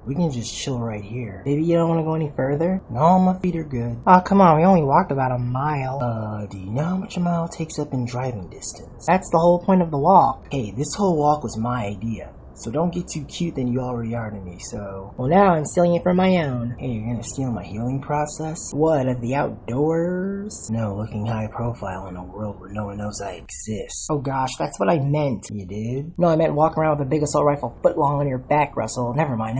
We can just chill right here. Baby, you don't want to go any further? No, my feet are good. Oh, come on, we only walked about a mile. Do you know how much a mile takes up in driving distance? That's the whole point of the walk. Hey, this whole walk was my idea. So don't get too cute than you already are to me, so... Well, now I'm stealing it for my own. Hey, you're gonna steal my healing process? What, of the outdoors? No, looking high profile in a world where no one knows I exist. Oh gosh, that's what I meant. You did? No, I meant walk around with a big assault rifle foot long on your back, Russell. Never mind.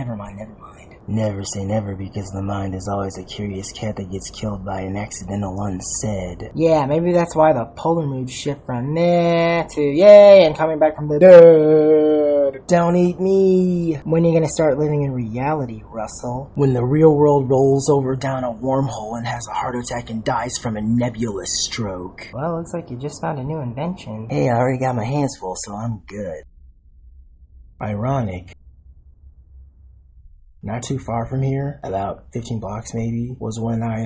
Never say never, because the mind is always a curious cat that gets killed by an accidental unsaid. Yeah, maybe that's why the polar mood shift from meh to yay and coming back from the dead. Don't eat me. When are you gonna start living in reality, Russell? When the real world rolls over down a wormhole and has a heart attack and dies from a nebulous stroke. Well, looks like you just found a new invention. Hey, I already got my hands full, so I'm good. Ironic. Not too far from here, about 15 blocks maybe, was when I,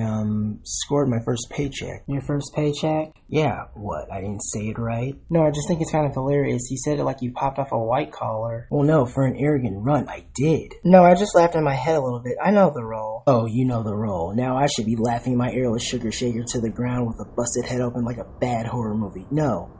scored my first paycheck. Your first paycheck? Yeah, what, I didn't say it right? No, I just think it's kind of hilarious. You said it like you popped off a white collar. Well, no, for an arrogant runt, I did. No, I just laughed in my head a little bit. I know the role. Oh, you know the role. Now I should be laughing my airless sugar shaker to the ground with a busted head open like a bad horror movie. No,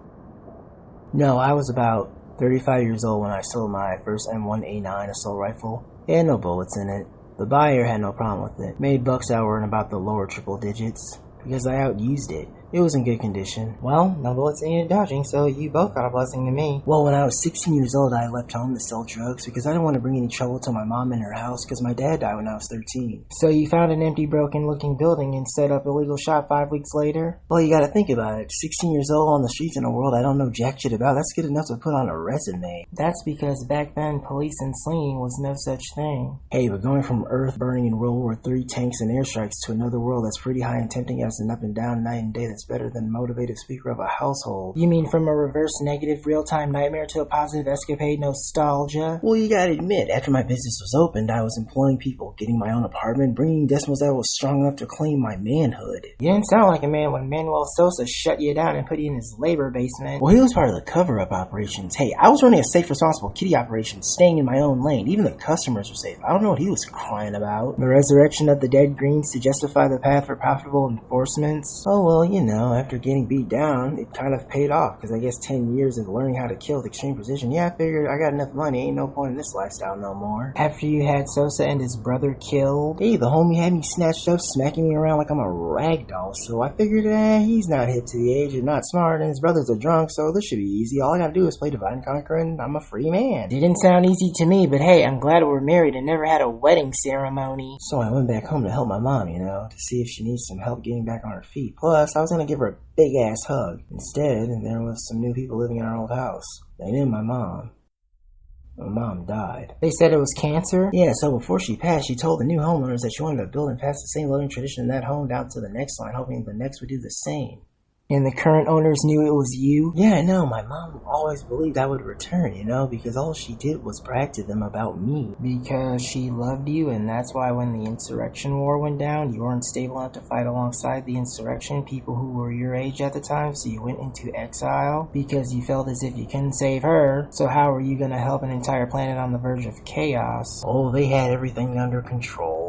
I was about 35 years old when I sold my first M1A9 assault rifle. It had no bullets in it. The buyer had no problem with it. Made bucks that were in about the lower triple digits, because I outused it. It was in good condition. Well, no bullets needed dodging, so you both got a blessing to me. Well, when I was 16 years old, I left home to sell drugs because I didn't want to bring any trouble to my mom in her house because my dad died when I was 13. So you found an empty, broken-looking building and set up a legal shop 5 weeks later? Well, you gotta think about it. 16 years old on the streets in a world I don't know jack shit about, that's good enough to put on a resume. That's because back then, police and slinging was no such thing. Hey, but going from Earth burning in World War III tanks and airstrikes to another world that's pretty high and tempting as an up and down night and day that's better than motivated speaker of a household. You mean from a reverse negative real-time nightmare to a positive escapade nostalgia? Well, you gotta admit, after my business was opened, I was employing people, getting my own apartment, bringing decimals that was strong enough to claim my manhood. You didn't sound like a man when Manuel Sosa shut you down and put you in his labor basement. Well, he was part of the cover-up operations. Hey, I was running a safe, responsible kitty operation, staying in my own lane. Even the customers were safe. I don't know what he was crying about. The resurrection of the dead greens to justify the path for profitable enforcements? Oh, well, you know, after getting beat down, it kind of paid off, because I guess 10 years of learning how to kill with extreme precision, yeah, I figured I got enough money, ain't no point in this lifestyle no more. After you had Sosa and his brother killed? Hey, the homie had me snatched up, smacking me around like I'm a rag doll, so I figured, he's not hip to the age and not smart, and his brother's a drunk, so this should be easy. All I gotta do is play Divide and Conquer, and I'm a free man. Didn't sound easy to me, but hey, I'm glad we're married and never had a wedding ceremony. So I went back home to help my mom, you know, to see if she needs some help getting back on her feet. Plus, I was gonna give her a big-ass hug. Instead, there was some new people living in our old house. They knew my mom. My mom died. They said it was cancer? Yeah, so before she passed, she told the new homeowners that she wanted to build and pass the same living tradition in that home down to the next line, hoping the next would do the same. And the current owners knew it was you? Yeah, no, my mom always believed I would return, you know, because all she did was brag to them about me. Because she loved you, and that's why when the insurrection war went down, you weren't stable enough to fight alongside the insurrection people who were your age at the time, so you went into exile? Because you felt as if you couldn't save her, so how were you gonna help an entire planet on the verge of chaos? Oh, they had everything under control.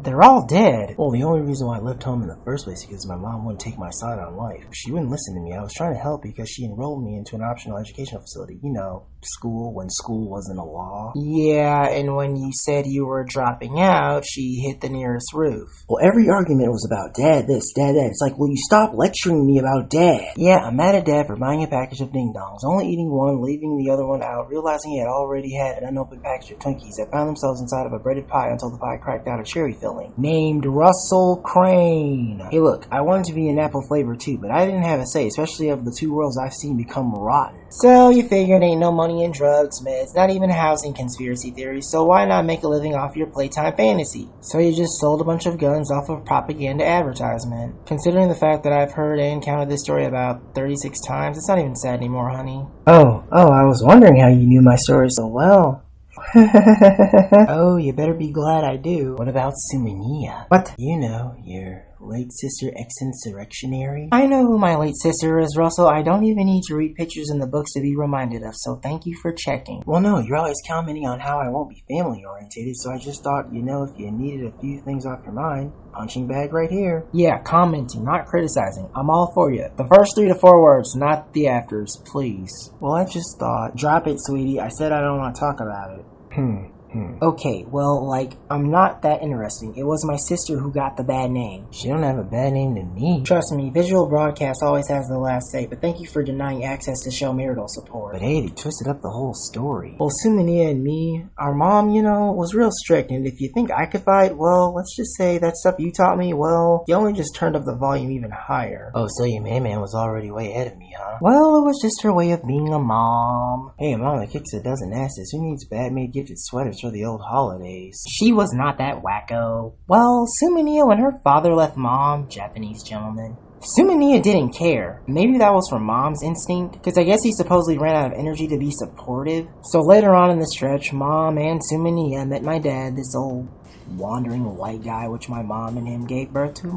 They're all dead. Well, the only reason why I left home in the first place is because my mom wouldn't take my side on life. She wouldn't listen to me. I was trying to help because she enrolled me into an optional educational facility. You know, school when school wasn't a law. Yeah, and when you said you were dropping out, she hit the nearest roof. Well, every argument was about dad this, dad that. It's like, will you stop lecturing me about dad? Yeah, I'm mad at dad for buying a package of ding-dongs, only eating one, leaving the other one out, realizing he had already had an unopened package of Twinkies that found themselves inside of a breaded pie until the pie cracked out a cherry filling. Named Russell Crane. Hey look, I wanted to be an apple flavor too, but I didn't have a say, especially of the two worlds I've seen become rotten. So you figured ain't no money in drugs, meds, not even housing conspiracy theories, so why not make a living off your playtime fantasy? So you just sold a bunch of guns off of propaganda advertisement. Considering the fact that I've heard and counted this story about 36 times, it's not even sad anymore, honey. Oh, I was wondering how you knew my story so well. Oh, you better be glad I do. What about Sumania? What? You know, your late sister ex-insurrectionary? I know who my late sister is, Russell. I don't even need to read pictures in the books to be reminded of, so thank you for checking. Well, no, you're always commenting on how I won't be family-orientated, so I just thought, if you needed a few things off your mind, punching bag right here. Yeah, commenting, not criticizing. I'm all for you. The first 3 to 4 words, not the afters, please. Well, I just thought... Drop it, sweetie. I said I don't want to talk about it. Okay, well, I'm not that interesting. It was my sister who got the bad name. She don't have a bad name to me. Trust me, visual broadcast always has the last say, but thank you for denying access to show marital support. But hey, they twisted up the whole story. Well, Sumania and me, our mom, was real strict, and if you think I could fight, well, let's just say that stuff you taught me, well, you only just turned up the volume even higher. Oh, so your man was already way ahead of me, huh? Well, it was just her way of being a mom. Hey, a mom that kicks a dozen asses. Who needs bad-made gifted sweaters for the old holidays? She was not that wacko. Well, Sumania, when her father left mom, Japanese gentleman, Sumania didn't care. Maybe that was from mom's instinct, because I guess he supposedly ran out of energy to be supportive. So later on in the stretch, mom and Sumania met my dad, this old wandering white guy which my mom and him gave birth to.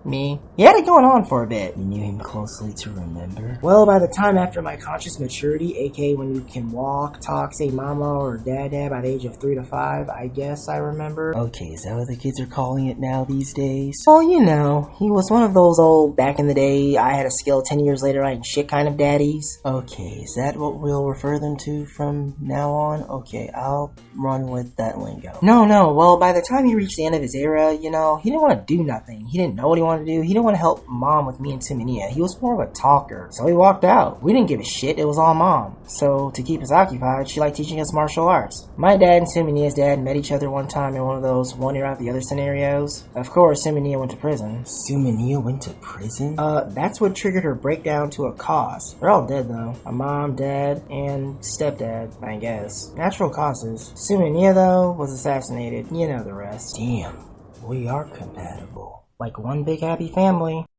Me. He had it going on for a bit. You knew him closely to remember? Well, by the time after my conscious maturity, aka when you can walk, talk, say mama or dada by the age of 3 to 5, I guess I remember. Okay, is that what the kids are calling it now these days? Well, he was one of those old back in the day, I had a skill 10 years later I ain't shit kind of daddies. Okay, is that what we'll refer them to from now on? Okay, I'll run with that lingo. No, well, by the time he reached the end of his era, he didn't want to do nothing. He didn't know what he wanted to do. He didn't want to help mom with me and Sumania. He was more of a talker. So he walked out. We didn't give a shit. It was all mom. So to keep us occupied, she liked teaching us martial arts. My dad and Sumania's dad met each other one time in one of those one ear out the other scenarios. Of course, Sumania went to prison. Sumania went to prison? That's what triggered her breakdown to a cause. They're all dead though. A mom, dad, and stepdad, I guess. Natural causes. Sumania though was assassinated. You know the rest. Damn, we are compatible. Like one big happy family.